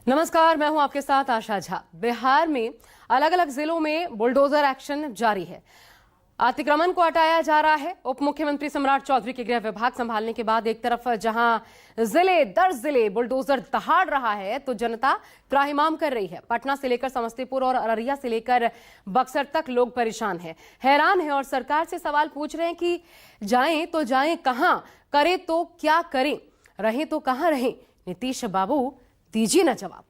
नमस्कार, मैं हूं आपके साथ आशा झा। बिहार में अलग अलग जिलों में बुलडोजर एक्शन जारी है। अतिक्रमण को हटाया जा रहा है। उप मुख्यमंत्री सम्राट चौधरी के गृह विभाग संभालने के बाद एक तरफ जहां जिले दर जिले बुलडोजर दहाड़ रहा है, तो जनता त्राहिमाम कर रही है। पटना से लेकर समस्तीपुर और अररिया से लेकर बक्सर तक लोग परेशान हैं, हैरान हैं और सरकार से सवाल पूछ रहे हैं कि जाएं तो जाएं कहां, करें तो क्या करें, रहें तो कहां रहें। नीतीश बाबू दीजिए ना जवाब।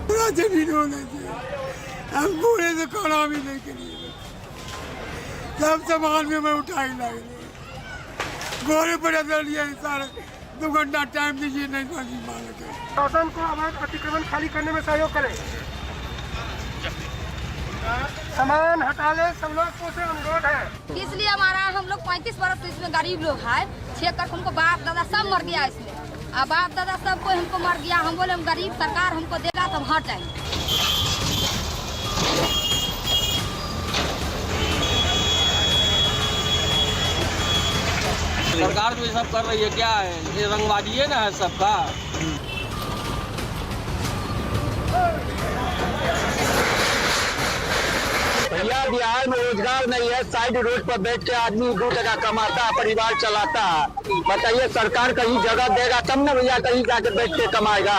पूरा जमीन होना चाहिए, हम पूरे से खाना भी नहीं करिए, सब सामान में मैं उठा ही ला गोरे पर सारे 2 घंटा टाइम दीजिए, नहीं तो मांगे। शासन को अवैध अतिक्रमण खाली करने में सहयोग करें, सामान हटा ले, सब लोग से अनुरोध है। इसलिए हमारा हम लोग 35 वर्ष से इसमें गरीब लोग है, 6 कर हमको बाप दादा सब मर गया इसमें, अब बाप दादा सब कोई हमको मर गया। हम बोले हम गरीब, सरकार हमको देगा तो हम हट जाएंगे। सरकार जो ये सब कर रही है क्या है, ये रंगबाजी है ना है सबका। भैया बिहार में रोजगार नहीं है, साइड रोड पर बैठ के आदमी 2 टका कमाता है, परिवार चलाता है। बताइए सरकार कहीं जगह देगा तब ना भैया कहीं जाके बैठ के कमाएगा।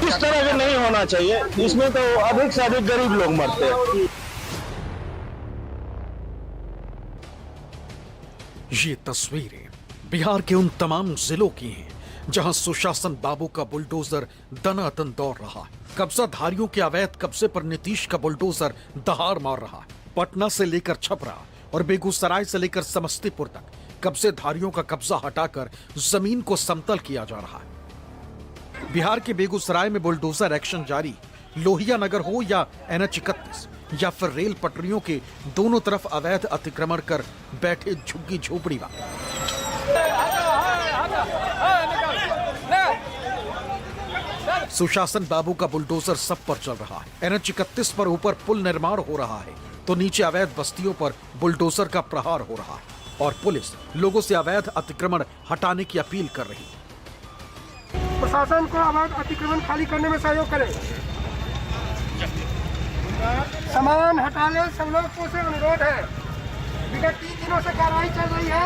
इस तरह से नहीं होना चाहिए, इसमें तो अधिक से अधिक गरीब लोग मरते हैं। ये तस्वीरें बिहार के उन तमाम जिलों की हैं जहां सुशासन बाबू का बुलडोजर दनादन दौड़ रहा है। कब्जाधारियों के अवैध कब्जे पर नीतीश का बुलडोजर दहाड़ मार रहा है। पटना से लेकर छपरा और बेगूसराय से लेकर समस्तीपुर तक कब्जेधारियों का कब्जा हटाकर जमीन को समतल किया जा रहा है। बिहार के बेगूसराय में बुलडोजर एक्शन जारी। लोहिया नगर हो या NH 31 या फिर रेल पटरियों के दोनों तरफ अवैध अतिक्रमण कर बैठे झुग्गी झोपड़ी वाले। सुशासन बाबू का बुलडोजर सब पर चल रहा है। NH 31 पर ऊपर पुल निर्माण हो रहा है तो नीचे अवैध बस्तियों पर बुलडोजर का प्रहार हो रहा है और पुलिस लोगों से अवैध अतिक्रमण हटाने की अपील कर रही है। प्रशासन को अवैध अतिक्रमण खाली करने में सहयोग करें, सामान हटा ले, सब लोग से अनुरोध है। विगत 3 दिनों से कार्रवाई चल रही है।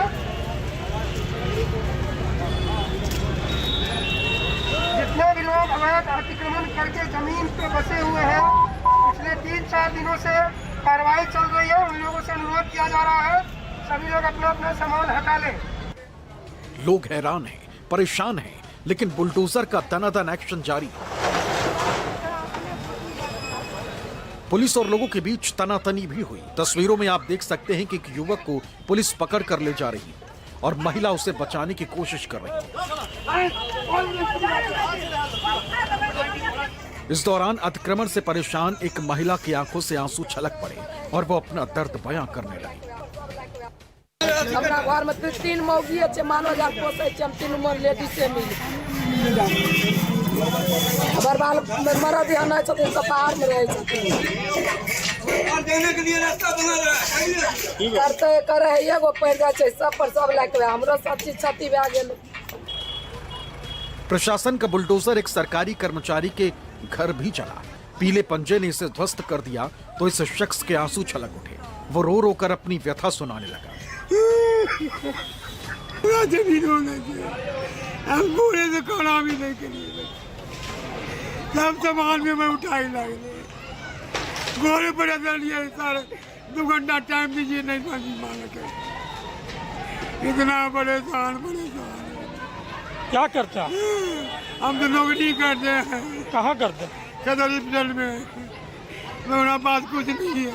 जितने भी लोग अवैध अतिक्रमण करके जमीन पे बसे हुए हैं, पिछले 3-4 दिनों से कार्रवाई चल रही है। उन लोगों से अनुरोध किया जा रहा है सभी लोग अपना अपना सामान हटा लें। लोग हैरान हैं, परेशान हैं, लेकिन बुलडोजर का दनादन एक्शन जारी। पुलिस और लोगों के बीच तनातनी भी हुई। तस्वीरों में आप देख सकते हैं कि एक युवक को पुलिस पकड़ कर ले जा रही है और महिला उसे बचाने की कोशिश कर रही है। इस दौरान अतिक्रमण से परेशान एक महिला की आंखों से आंसू छलक पड़े और वो अपना दर्द बयां करने लगी। हमरा घर में 3 मौगी है, मानो जा पोसे हम 3 उम्र लेडीज से मिल बाल मरद हना छथिन, सपार में रहे छथिन। देने के लिए रास्ता बना रहा है, करते करे एगो पड़ जाए छै, सब पर सब लाके हमरो सब चीज क्षति भए गेल। प्रशासन का बुलडोजर एक सरकारी कर्मचारी के घर भी चला। पीले पंजे ने इसे ध्वस्त कर दिया तो इस शख्स के आंसू छलक उठे। वो रो रो कर अपनी व्यथा सुनाने लगा। पूरा जमीन होना चाहिए, हम पूरे से खाना भी नहीं करिए, सब सामान में मैं उठा ही ला गोरे पर सारे 2 घंटा टाइम दीजिए, नहीं तो मांगे। इतना परेशान क्या करता? हम तो नौकरी करते हैं। कहाँ करते? सदर हॉस्पिटल में। मेरा पास कुछ नहीं है।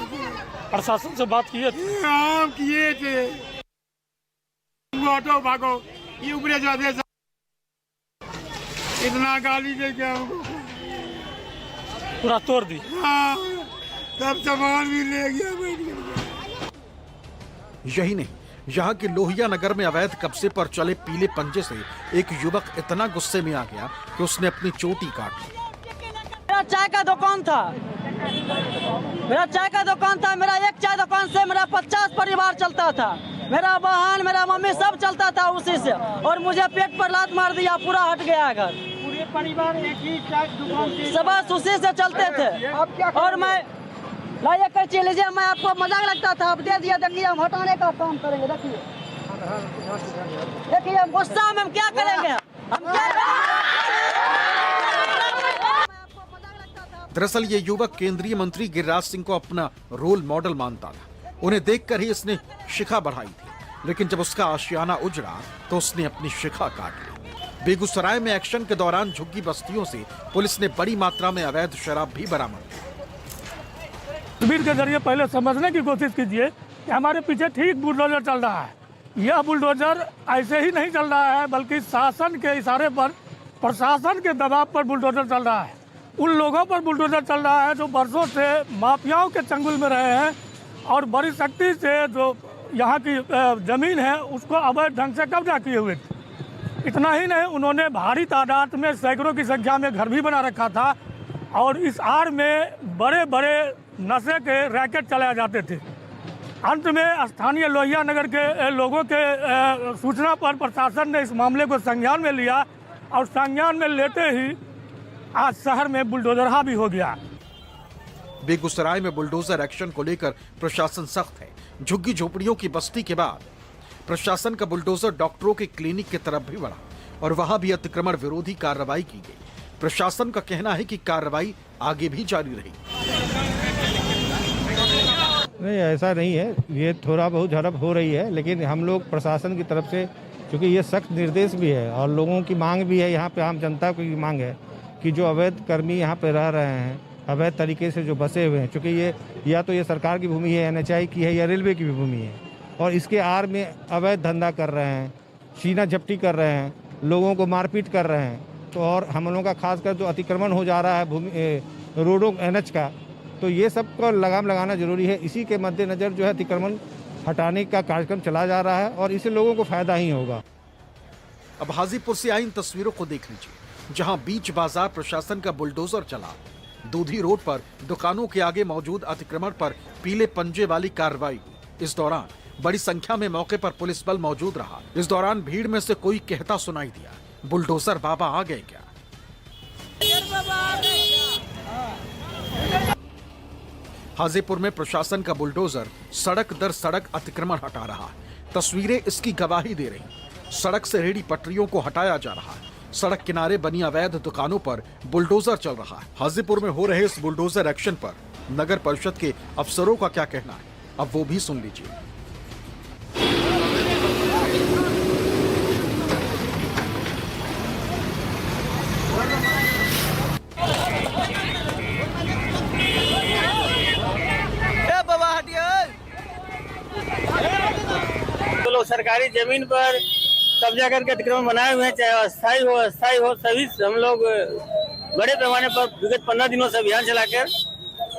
प्रशासन से बात किए थे? हाँ किए थे। ऑटो भागो, ये ऊपरे जाते इतना गाली दे के हमको पूरा तोड़ दी। हाँ, सब सामान भी ले गया बैठ गया। यही नहीं, यहाँ के लोहिया नगर में अवैध कब्जे पर चले पीले पंजे से एक युवक इतना गुस्से में आ गया कि उसने अपनी चोटी काट ली। मेरा चाय का दुकान था, मेरा एक चाय दुकान से मेरा 50 परिवार चलता था। मेरा बहन, मेरा मम्मी सब चलता था उसी से, और मुझे पेट पर लात मार दिया, पूरा हट गया घर। पूरे परिवार एक ही चाय दुकान से सब उसी से चलते थे। और मैं लाइए कैसे लीजिए, मैं आपको मजाक लगता था, अब दे दिया। देखिए हम हटाने का काम करेंगे। देखिए हम गुस्सा में हम क्या करेंगे, हम दरअसल ये युवक केंद्रीय मंत्री गिरिराज सिंह को अपना रोल मॉडल मानता था। उन्हें देखकर ही इसने शिखा बढ़ाई थी, लेकिन जब उसका आशियाना उजड़ा तो उसने अपनी शिखा काट ली। बेगूसराय में एक्शन के दौरान झुग्गी बस्तियों से पुलिस ने बड़ी मात्रा में अवैध शराब भी बरामद की। तस्वीर के जरिए पहले समझने की कोशिश कीजिए कि हमारे पीछे ठीक बुलडोजर चल रहा है। यह बुलडोजर ऐसे ही नहीं चल रहा है, बल्कि शासन के इशारे पर, प्रशासन के दबाव पर बुलडोजर चल रहा है। उन लोगों पर बुलडोजर चल रहा है जो वर्षों से माफियाओं के चंगुल में रहे हैं और बड़ी शक्ति से जो यहाँ की जमीन है उसको अवैध ढंग से कब्जा किए हुए थे। इतना ही नहीं, उन्होंने भारी तादाद में, सैकड़ों की संख्या में घर भी बना रखा था, और इस आड़ में बड़े बड़े नशे के रैकेट चलाए जाते थे। अंत में स्थानीय लोहिया नगर के लोगों के सूचना पर प्रशासन ने इस मामले को संज्ञान में लिया, और संज्ञान में लेते ही आज शहर में बुलडोजर हावी हो गया। बेगूसराय में बुलडोजर एक्शन को लेकर प्रशासन सख्त है। झुग्गी झोपड़ियों की बस्ती के बाद प्रशासन का बुलडोजर डॉक्टरों के क्लिनिक की तरफ भी बढ़ा, और वहां भी अतिक्रमण विरोधी कार्रवाई की गई। प्रशासन का कहना है कि कार्रवाई आगे भी जारी रही। नहीं, ऐसा नहीं है, ये थोड़ा बहुत झड़प हो रही है, लेकिन हम लोग प्रशासन की तरफ से, क्योंकि ये सख्त निर्देश भी है और लोगों की मांग भी है, यहाँ पे आम जनता की मांग है कि जो अवैध कर्मी यहाँ पे रह रहे हैं, अवैध तरीके से जो बसे हुए हैं, चूँकि ये या तो ये सरकार की भूमि है, NHI की है, या रेलवे की भी भूमि है, और इसके आड़ में अवैध धंधा कर रहे हैं, शीना झपटी कर रहे हैं, लोगों को मारपीट कर रहे हैं। तो और हम लोगों का खासकर जो अतिक्रमण हो जा रहा है भूमि रोडों NH का, तो ये सब को लगाम लगाना जरूरी है। इसी के मद्देनजर जो है अतिक्रमण हटाने का कार्यक्रम चला जा रहा है, और इससे लोगों को फायदा ही होगा। अब हाजीपुर से आई इन तस्वीरों को देख लीजिए, जहां बीच बाजार प्रशासन का बुलडोजर चला। दूधी रोड पर दुकानों के आगे मौजूद अतिक्रमण पर पीले पंजे वाली कार्रवाई हुई। इस दौरान बड़ी संख्या में मौके पर पुलिस बल मौजूद रहा। इस दौरान भीड़ में से कोई कहता सुनाई दिया, बुलडोजर बाबा आ गए क्या? हाजीपुर में प्रशासन का बुलडोजर सड़क दर सड़क अतिक्रमण हटा रहा है। तस्वीरें इसकी गवाही दे रही। सड़क से रेहड़ी पटरियों को हटाया जा रहा है। सड़क किनारे बनी अवैध दुकानों पर बुलडोजर चल रहा है। हाजीपुर में हो रहे इस बुलडोजर एक्शन पर नगर परिषद के अफसरों का क्या कहना है, अब वो भी सुन लीजिए। तो लोग सरकारी जमीन पर कब्जा करके अतिक्रमण बनाए हुए हैं, चाहे अस्थायी हो अस्थायी हो, सभी हम लोग बड़े पैमाने पर विगत 15 दिनों से अभियान चलाकर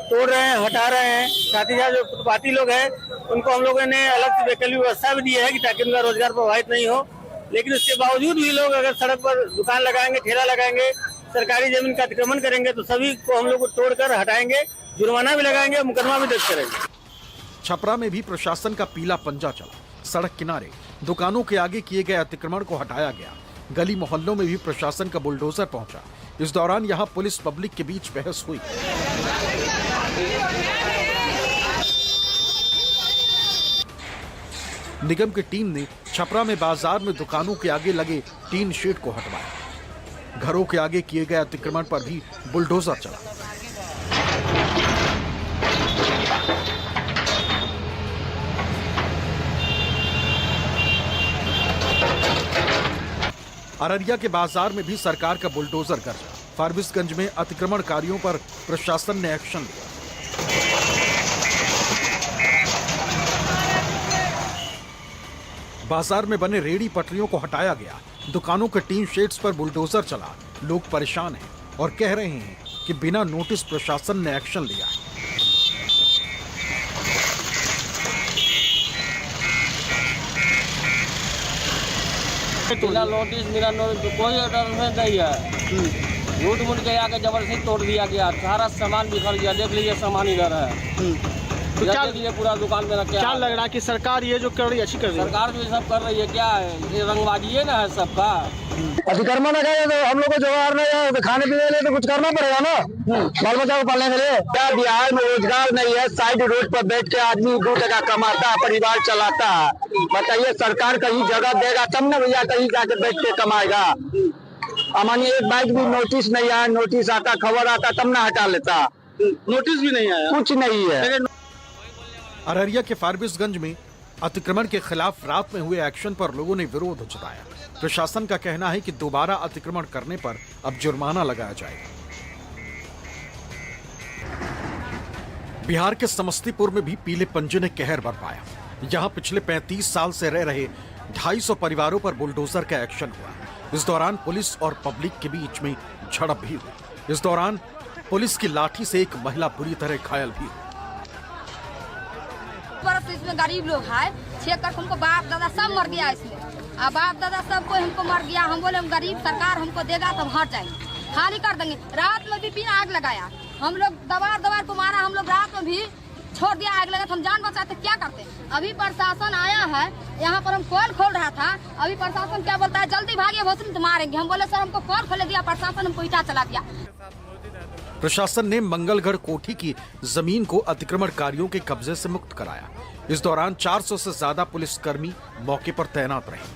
तोड़ रहे हैं, हटा रहे हैं। साथ ही साथ जो फुटपाती लोग हैं उनको हम लोगों ने अलग से वैकल्पिक व्यवस्था भी दी है कि ताकि उनका रोजगार प्रभावित नहीं हो। लेकिन उसके बावजूद भी लोग अगर सड़क पर दुकान लगाएंगे, ठेला लगाएंगे, सरकारी जमीन का अतिक्रमण करेंगे, तो सभी को हम लोग तोड़कर हटाएंगे, जुर्माना भी लगाएंगे, मुकदमा भी दर्ज करेंगे। छपरा में भी प्रशासन का पीला पंजा चला। सड़क किनारे दुकानों के आगे किए गए अतिक्रमण को हटाया गया। गली मोहल्लों में भी प्रशासन का बुलडोजर पहुंचा। इस दौरान यहां पुलिस पब्लिक के बीच बहस हुई। निगम की टीम ने छपरा में बाजार में दुकानों के आगे लगे टीन शेड को हटवाया। घरों के आगे किए गए अतिक्रमण पर भी बुलडोजर चला। अररिया के बाजार में भी सरकार का बुलडोजर गरजा। फारबिसगंज में अतिक्रमणकारियों पर प्रशासन ने एक्शन लिया। बाजार में बने रेहड़ी पटरियों को हटाया गया। दुकानों के टीन शेड्स पर बुलडोजर चला। लोग परेशान हैं और कह रहे हैं कि बिना नोटिस प्रशासन ने एक्शन लिया। बिना नोटिस कोई ऑर्डर नहीं है। झूठ मूठ के आके जबरदस्ती तोड़ दिया गया, सारा सामान बिखर गया। देख लीजिए सामान इधर है, तो क्या देख लीजिए पूरा दुकान में रखा। क्या लग रहा है कि सरकार ये जो कर रही है अच्छी कर रही है? सरकार जो ये सब कर रही है क्या है, ये रंगबाजी है ना है सबका। अतिक्रमण है तो हम लोग को जुगाड़ नहीं है, तो खाने पीने के लिए तो कुछ करना पड़ेगा ना, बाल बच्चा को पालने के लिए। क्या बिहार में रोजगार नहीं है? साइड रोड पर बैठ के आदमी 2 टका कमाता है, परिवार चलाता है। बताइए सरकार कहीं जगह देगा तब ना भैया कहीं जाके बैठ के कमाएगा। अमानिए एक बाइक भी नोटिस नहीं आया, नोटिस आता खबर आता तब ना हटा लेता। नोटिस भी नहीं आया, कुछ नहीं है। अररिया के फारबिसगंज में अतिक्रमण के खिलाफ रात में हुए एक्शन पर लोगों ने विरोध जताया। प्रशासन का कहना है कि दोबारा अतिक्रमण करने पर अब जुर्माना लगाया जाएगा। बिहार के समस्तीपुर में भी पीले पंजे ने कहर बरपाया। यहां पिछले 35 साल से रह रहे 250 परिवारों पर बुलडोजर का एक्शन हुआ। इस दौरान पुलिस और पब्लिक के बीच में झड़प भी हुई। इस दौरान पुलिस की लाठी से एक महिला बुरी तरह घायल भी हुई। इसमें गरीब लोग है, 6 एकड़ हमको बाप दादा सब मर गया इसमें। अब बाप दादा सब कोई हमको मर गया। हम बोले हम गरीब, सरकार हमको देगा तब हट जाएंगे, खाली कर देंगे। रात में भी बिना आग लगाया, हम लोग दबार को मारा। हम लोग रात में भी छोड़ दिया आग लगा, हम जान बचाते क्या करते। अभी प्रशासन आया है, यहाँ पर हम कॉल खोल रहा था। अभी प्रशासन क्या बोलता है, जल्दी भागिए भोसड़ी तो मारेंगे। हम बोले सर हमको कॉल खोले दिया, प्रशासन हमको ईटा चला दिया। प्रशासन ने मंगलगढ़ कोठी की जमीन को अतिक्रमणकारियों के कब्जे से मुक्त कराया। इस दौरान 400 से ज्यादा पुलिसकर्मी मौके पर तैनात रहे।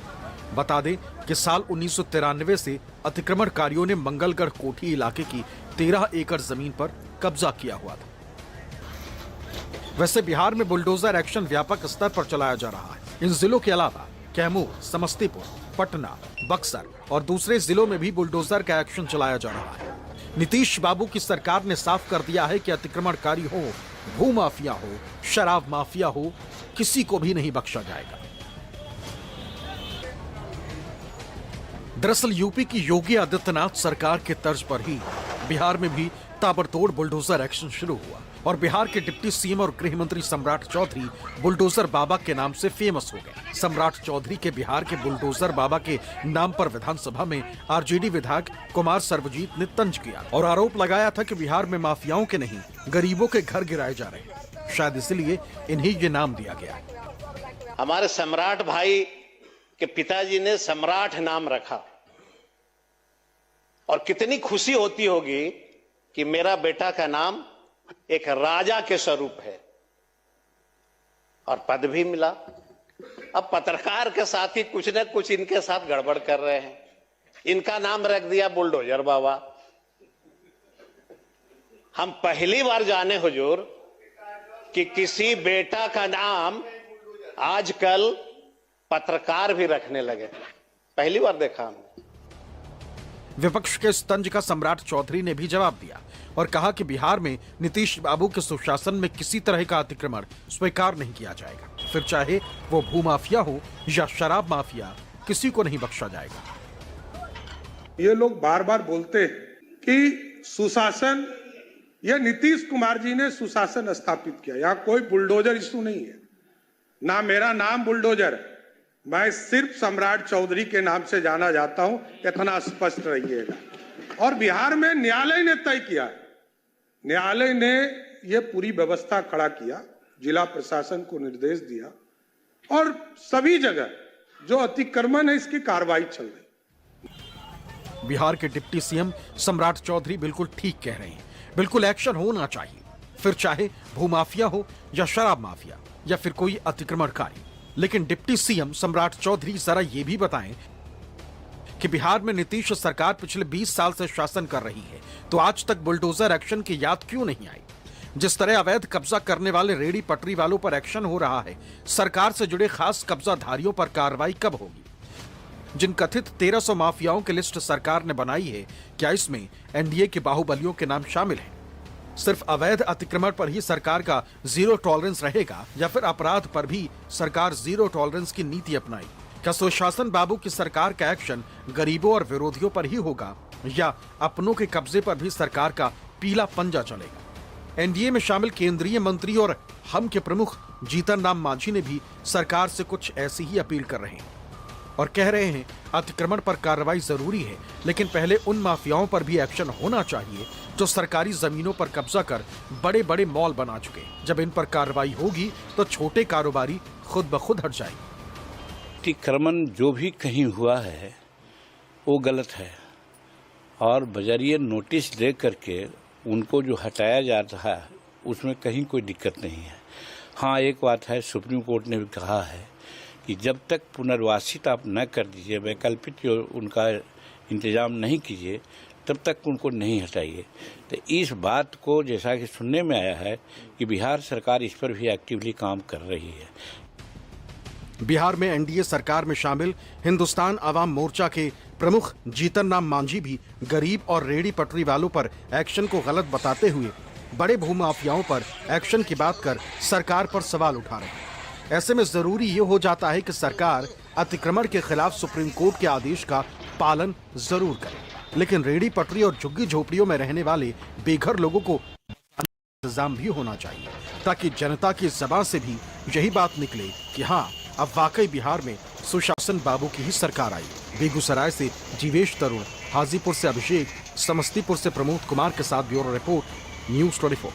बता दें कि साल 1993 से अतिक्रमणकारियों ने मंगलगढ़ कोठी इलाके की 13 एकड़ जमीन पर कब्जा किया हुआ था। वैसे बिहार में बुलडोजर एक्शन व्यापक स्तर पर चलाया जा रहा है। इन जिलों के अलावा कैमूर, समस्तीपुर, पटना, बक्सर और दूसरे जिलों में भी बुलडोजर का एक्शन चलाया जा रहा है। नीतीश बाबू की सरकार ने साफ कर दिया है कि अतिक्रमणकारी हो, भूमाफिया हो, शराब माफिया हो, किसी को भी नहीं बख्शा जाएगा। दरअसल यूपी की योगी आदित्यनाथ सरकार के तर्ज पर ही बिहार में भी ताबड़तोड़ बुलडोजर एक्शन शुरू हुआ और बिहार के डिप्टी सीएम और गृह मंत्री सम्राट चौधरी बुलडोजर बाबा के नाम से फेमस हो गए। सम्राट चौधरी के बिहार के बुलडोजर बाबा के नाम पर विधानसभा में आरजेडी विधायक कुमार सर्वजीत ने तंज किया और आरोप लगाया था कि बिहार में माफियाओं के नहीं गरीबों के घर गिराए जा रहे हैं। शायद इसलिए इन्हें ये नाम दिया गया। हमारे सम्राट भाई के पिताजी ने सम्राट नाम रखा और कितनी खुशी होती होगी कि मेरा बेटा का नाम एक राजा के स्वरूप है और पद भी मिला। अब पत्रकार के साथ ही कुछ न कुछ इनके साथ गड़बड़ कर रहे हैं। इनका नाम रख दिया बुलडोजर बाबा। हम पहली बार जाने हुजूर कि किसी बेटा का नाम आजकल पत्रकार भी रखने लगे। पहली बार देखा हमने। विपक्ष के इस तंज का सम्राट चौधरी ने भी जवाब दिया और कहा कि बिहार में नीतीश बाबू के सुशासन में किसी तरह का अतिक्रमण स्वीकार नहीं किया जाएगा। फिर चाहे वो भूमाफिया हो या शराब माफिया, किसी को नहीं बख्शा जाएगा। ये लोग बार बार बोलते हैं कि सुशासन, यह नीतीश कुमार जी ने सुशासन स्थापित किया। यहाँ कोई बुलडोजर इशू नहीं है, ना मेरा नाम बुलडोजर है। मैं सिर्फ सम्राट चौधरी के नाम से जाना जाता हूं, इतना स्पष्ट रहिएगा। और बिहार में न्यायालय ने तय किया, न्यायालय ने यह पूरी व्यवस्था खड़ा किया, जिला प्रशासन को निर्देश दिया और सभी जगह जो अतिक्रमण है इसकी कार्रवाई चल रही। बिहार के डिप्टी सीएम सम्राट चौधरी बिल्कुल ठीक कह रहे हैं। बिल्कुल एक्शन होना चाहिए, फिर चाहे भूमाफिया हो या शराब माफिया या फिर कोई अतिक्रमणकारी। लेकिन डिप्टी सीएम सम्राट चौधरी जरा ये भी बताएं कि बिहार में नीतीश सरकार पिछले 20 साल से शासन कर रही है, तो आज तक बुलडोजर एक्शन की याद क्यों नहीं आई? जिस तरह अवैध कब्जा करने वाले रेहड़ी पटरी वालों पर एक्शन हो रहा है, सरकार से जुड़े खास कब्जाधारियों पर कार्रवाई कब होगी? जिन कथित 1300 माफियाओं की लिस्ट सरकार ने बनाई है, क्या इसमें एनडीए के बाहुबलियों के नाम शामिल हैं? सिर्फ अवैध अतिक्रमण पर ही सरकार का जीरो टॉलरेंस रहेगा या फिर अपराध पर भी सरकार जीरो टॉलरेंस की नीति अपनाएगी? क्या सुशासन बाबू की सरकार का एक्शन गरीबों और विरोधियों पर ही होगा या अपनों के कब्जे पर भी सरकार का पीला पंजा चलेगा। एनडीए में शामिल केंद्रीय मंत्री और हम के प्रमुख जीतन राम मांझी ने भी सरकार से कुछ ऐसी ही अपील कर रहे हैं और कह रहे हैं अतिक्रमण पर कार्रवाई जरूरी है, लेकिन पहले उन माफियाओं पर भी एक्शन होना चाहिए जो सरकारी जमीनों पर कब्जा कर बड़े बड़े मॉल बना चुके। जब इन पर कार्रवाई होगी तो छोटे कारोबारी खुद ब खुद हट जाएंगे। अतिक्रमण जो भी कहीं हुआ है वो गलत है और बजरिए नोटिस दे करके उनको जो हटाया जाता है उसमें कहीं कोई दिक्कत नहीं है। हाँ, एक बात है, सुप्रीम कोर्ट ने भी कहा है कि जब तक पुनर्वासित आप न कर दीजिए, वैकल्पिक जो उनका इंतजाम नहीं कीजिए, तब तक उनको नहीं हटाइए। तो इस बात को जैसा कि सुनने में आया है कि बिहार सरकार इस पर भी एक्टिवली काम कर रही है। बिहार में एनडीए सरकार में शामिल हिंदुस्तान आवाम मोर्चा के प्रमुख जीतन राम मांझी भी गरीब और रेहड़ी पटरी वालों पर एक्शन को गलत बताते हुए बड़े भूमाफियाओं पर एक्शन की बात कर सरकार पर सवाल उठा रहे हैं। ऐसे में जरूरी ये हो जाता है कि सरकार अतिक्रमण के खिलाफ सुप्रीम कोर्ट के आदेश का पालन जरूर करे, लेकिन रेहड़ी पटरी और झुग्गी झोपड़ियों में रहने वाले बेघर लोगों को इंतजाम भी होना चाहिए ताकि जनता की ज़बान से भी यही बात निकले कि हाँ, अब वाकई बिहार में सुशासन बाबू की ही सरकार आई। बेगूसराय से जीवेश तरुण, हाजीपुर से अभिषेक, समस्तीपुर से प्रमोद कुमार के साथ ब्यूरो रिपोर्ट, न्यूज़ 24।